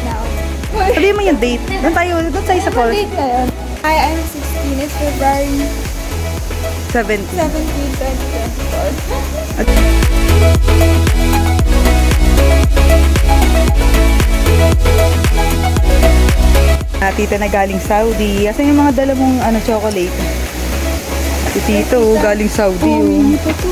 now. Sabihin mo yung date. Doon tayo sa falls. Date na yun. Hi, I'm 16. It's February 17. 17, 2024. Tita na galing Saudi. Asan yung mga dala mong chocolate? Si Tito, galing Saudi. Hindi pa to.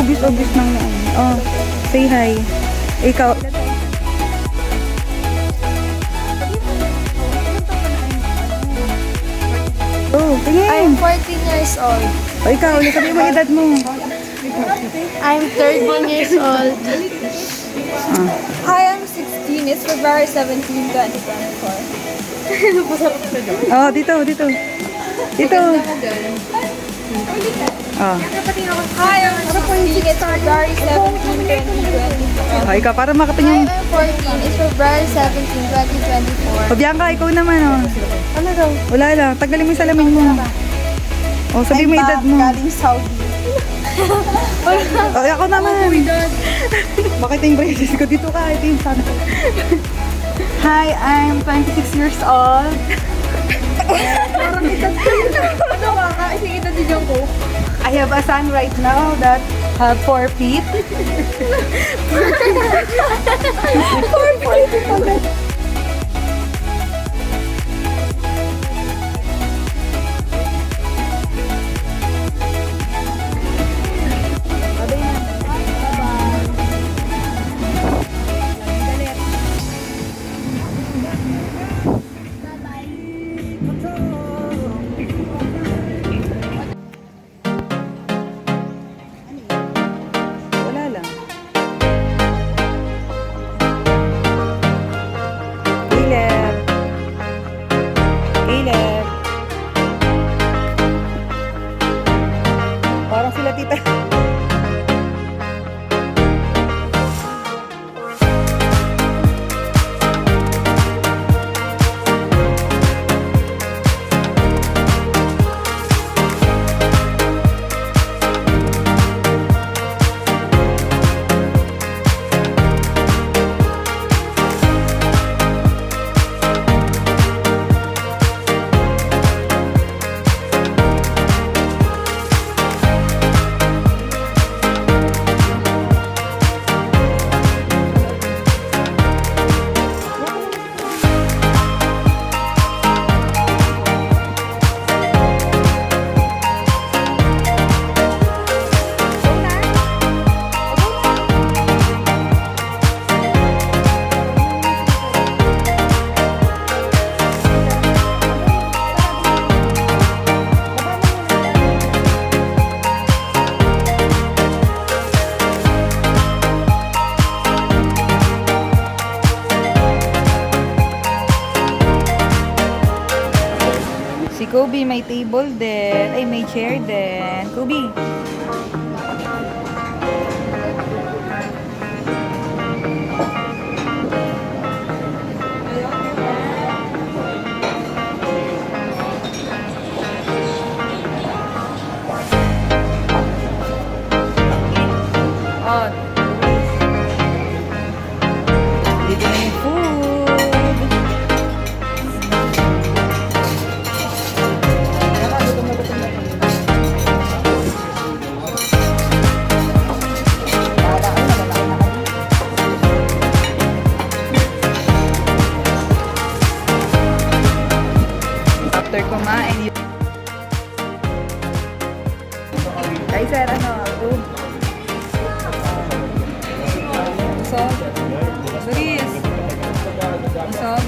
Obvious ng Oh, say hi. Ikaw. Oh, I'm tingin. 14 years old. O ikaw, sabihin mo yung edad mo. I'm 13 years old. Ah. Hi, I'm 16. It's February 17, 2024. Oh, dito. Dito. Oh. Hi, I'm 16. It's February 17, 2024. Oh, ikaw, para makita Hi, niyo. I'm 14. It's February 17, 2024. O, Bianca, ikaw naman, oh. Ano daw? Wala lang. Tagalin mo yung salamin mo. O, sabihin mo yung edad mo. Galing Saudi. O, ako naman. Bakit yung braces ko? Dito ka. Ito yung sana. Hi, I'm 26 years old. Parang edad ko yun. Ano ka? Kasi edad din ko. I have a son right now that have 4 feet. 4 feet. Wala lang. Caleb. Parang sila tita. Si Kobe may table din. Ay, may chair din. Kobe. Oh. Dito na yung food. After kumain, ay sir, food. Sob. Suris. Sob.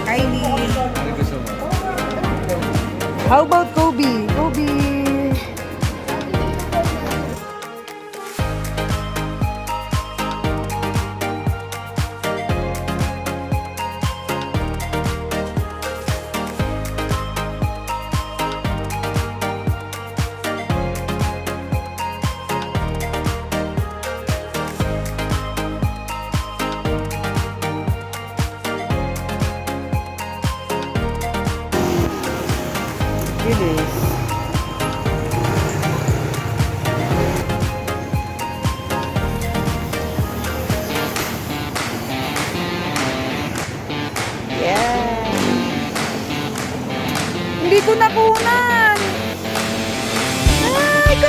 Kylie. How about Kobe? Kobe. Bilis. Hindi ko nakunan! Ay,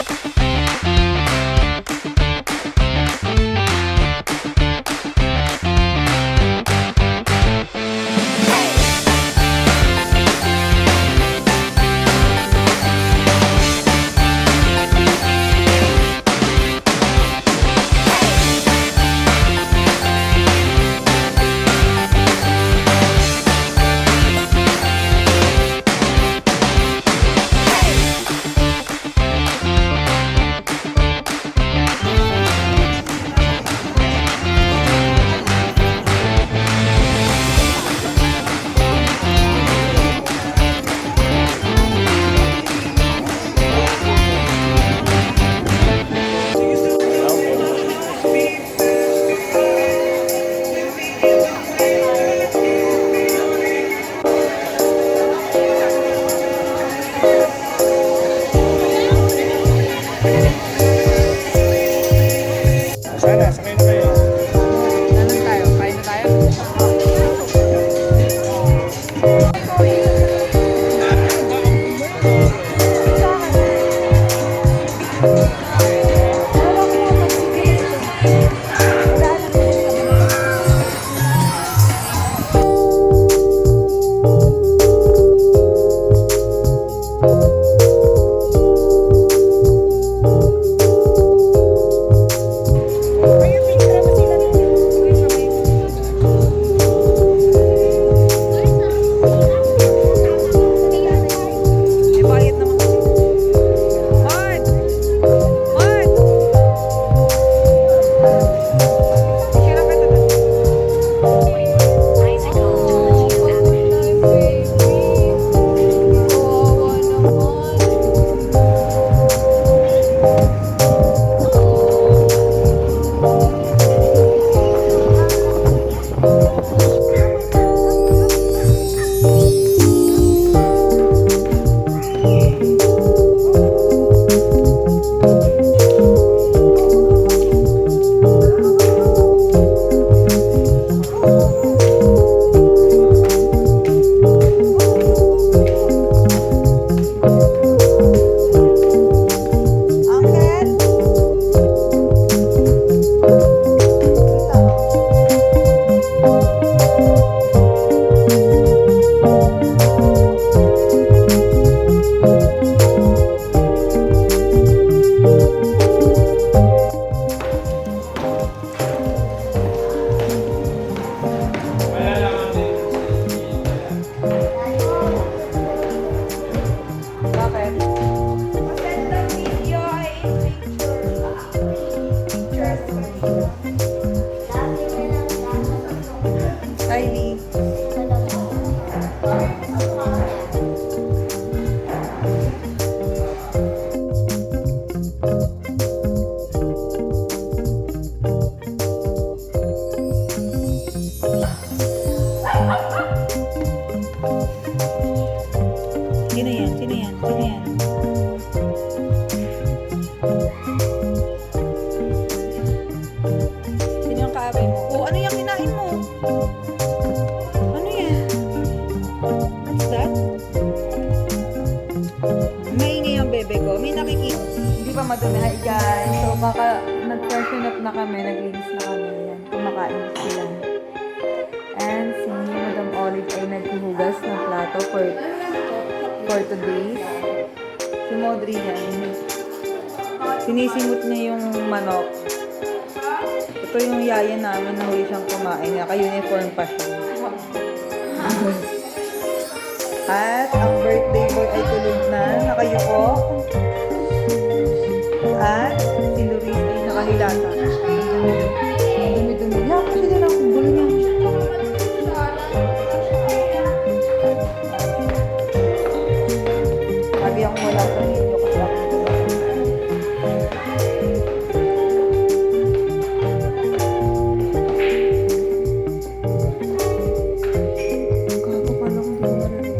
Sana, sakay na kayo. ano tayo? Kain na tayo? May bayad naman kasi. Mart! Mart! Share ka ito. Uncle? Bakit? Kylie. Sino yan? Sino yan? Sino yan? Sino yung kaabay mo? Oh, ano yung kinain mo? Ano yan? What's that? Maingay ang bebe ko. May nakikita. Hindi pa madumi. Hi guys. So baka nag-freshen up na kami. Naglinis na kami. Yan. Kumakain sila. And si Madam Olive ay naghuhugas ng plato for today. Si Modri yan. Sinisimot niya yung manok. Ito yung yaya namin na huli siyang kumain. Naka-uniform pa siya. At ang birthday boy ay tulog na. Nakayuko. At si Luis ay nakahilata. Ang dumi-dumi. Yan, kasi na lang. Gulo niya. Lagi akong wala sa video kasi ako gago pala kung di ko maririnig.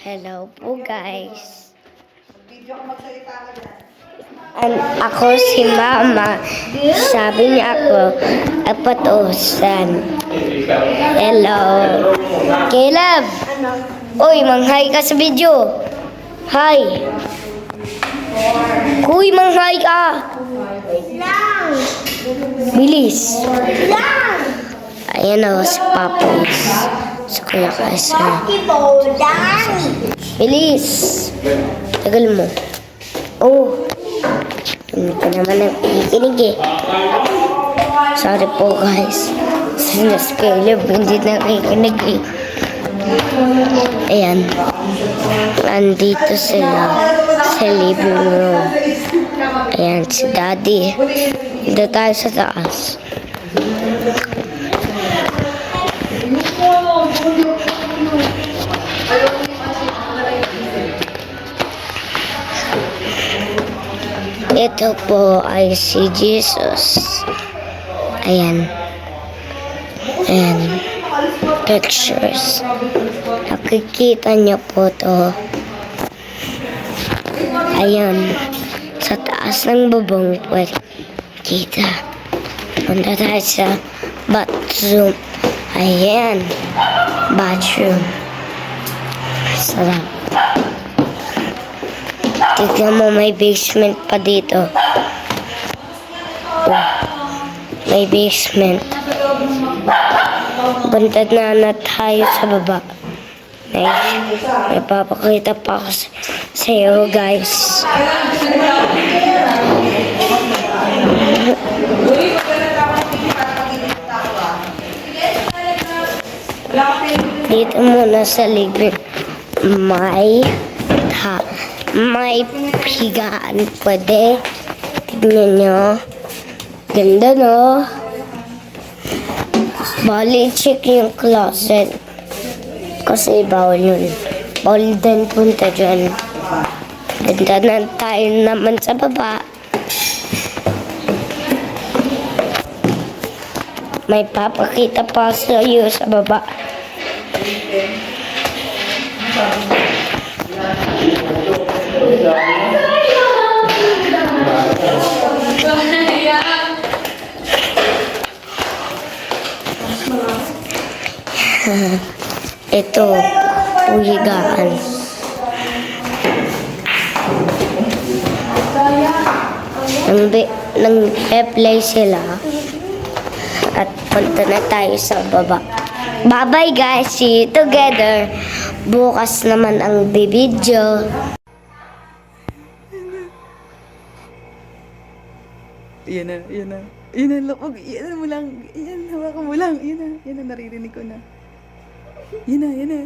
Hello po guys. Video ka magsalita ka dyan. Ako si Mama. Sabi niya ako, apatusan. Hello. Caleb! Uy, mang-hi ka sa video. Hi. Uy, mang-hi ka. Bilis. Ayan o, si Papos. Si Kuya Kaiser. Bilis. Tagal mo. Oh. Hindi ko naman nakikinig eh. Sorry po guys. Si Caleb hindi nakikinig eh. Ayan. Andito sila sa living room. Ayan si Daddy. Dito tayo sa taas. Ito po ay si Jesus. Ayan. Ayan. Pictures. Nakikita niyo po to. Ayan. Sa taas ng bubong pwede kita. Punta tayo sa bathroom. Ayan. Bathroom. Sarap. Tignan mo, may basement pa dito. Oh, may basement. Punta na tayo sa baba. May papakita pa ako sa iyo, guys. Dito muna sa living. May higaan pwede. Tignan nyo. Ganda no? Bali, check yung closet. Kasi bawal yun. Bawal din punta dyan. Ganda na tayo naman sa baba. May papakita pa sa iyo sa baba. Ito, uhigaan. Nang-apply sila at punta na tayo sa baba. Bye-bye guys, see you together. Bukas naman ang video. Yan na, yan na. Yan na, wag, yan mo lang. Yan, hawakan mo lang. Yan na, naririnig ko na. Yan na, yan na.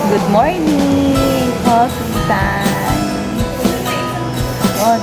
Good morning! Coffee time! On.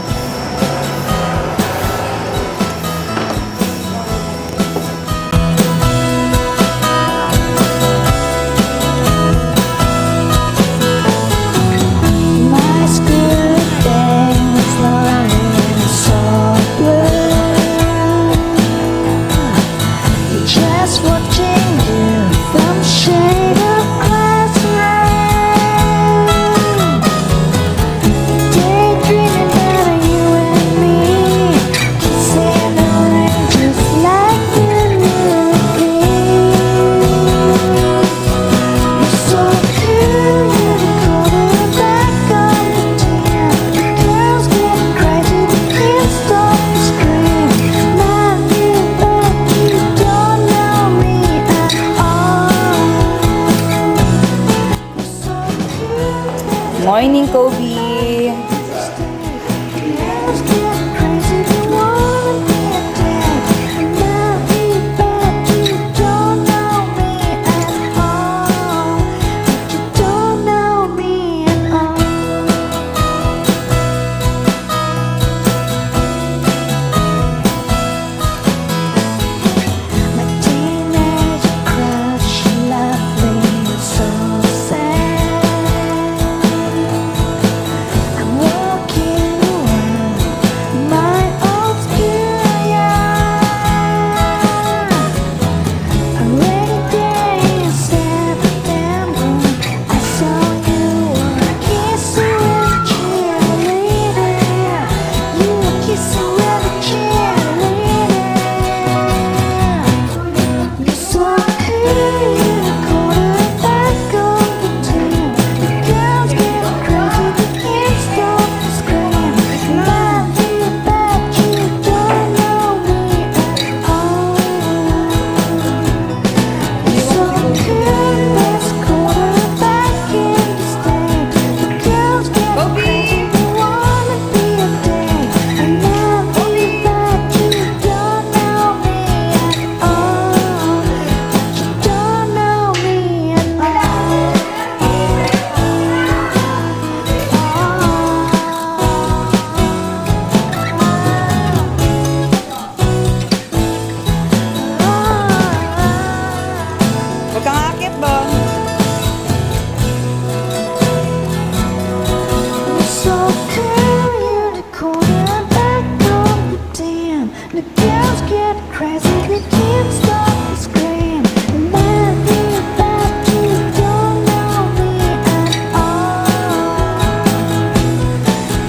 girls get crazy, they can't stop to scream. Remind me that you don't know me at all.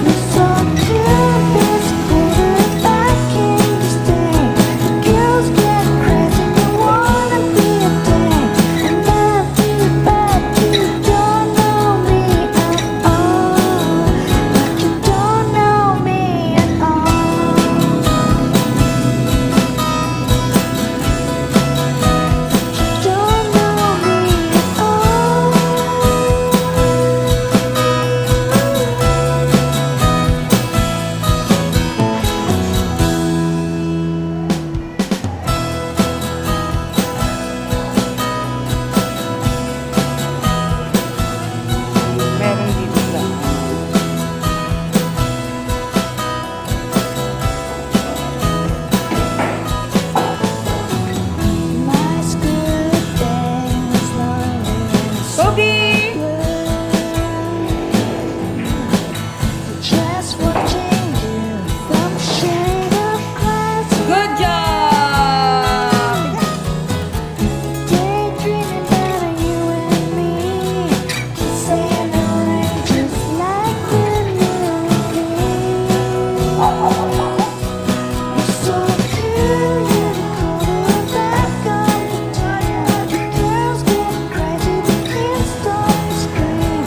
You're so cute, it's clear if I can't stay. Girls get crazy, they wanna be a date. Remind me that you don't know me at all. But you don't know me at all. Don't know me at all. Meron dito sa... My school days lonely and Kobe! just watching you from a shade of glass. Good job! Daydreaming about you and me, kissing the rain just like when you were You're so cool, you're the quarterback on the time. The girls get crazy, they can't stop to scream.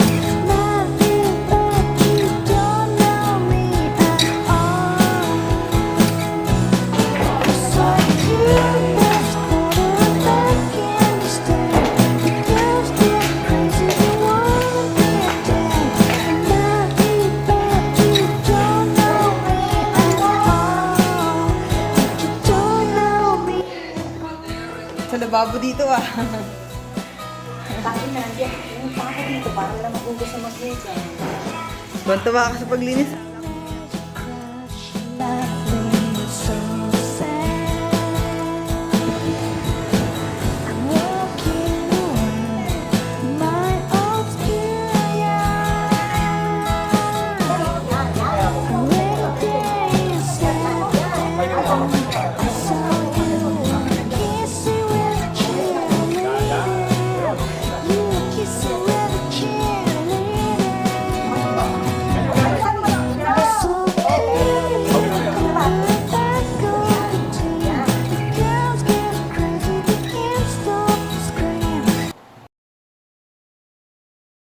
Might be that you don't know me at all. You're so cute, that's quarterback in the stand. The girls get crazy, they wanna be a date. Might be that you don't know me at all. You don't know me. Sa lababo dito ah. Bakit nandiyan? Yung pako dito, parang lang magugas sa mag-isa. Bantawa ka sa paglinis.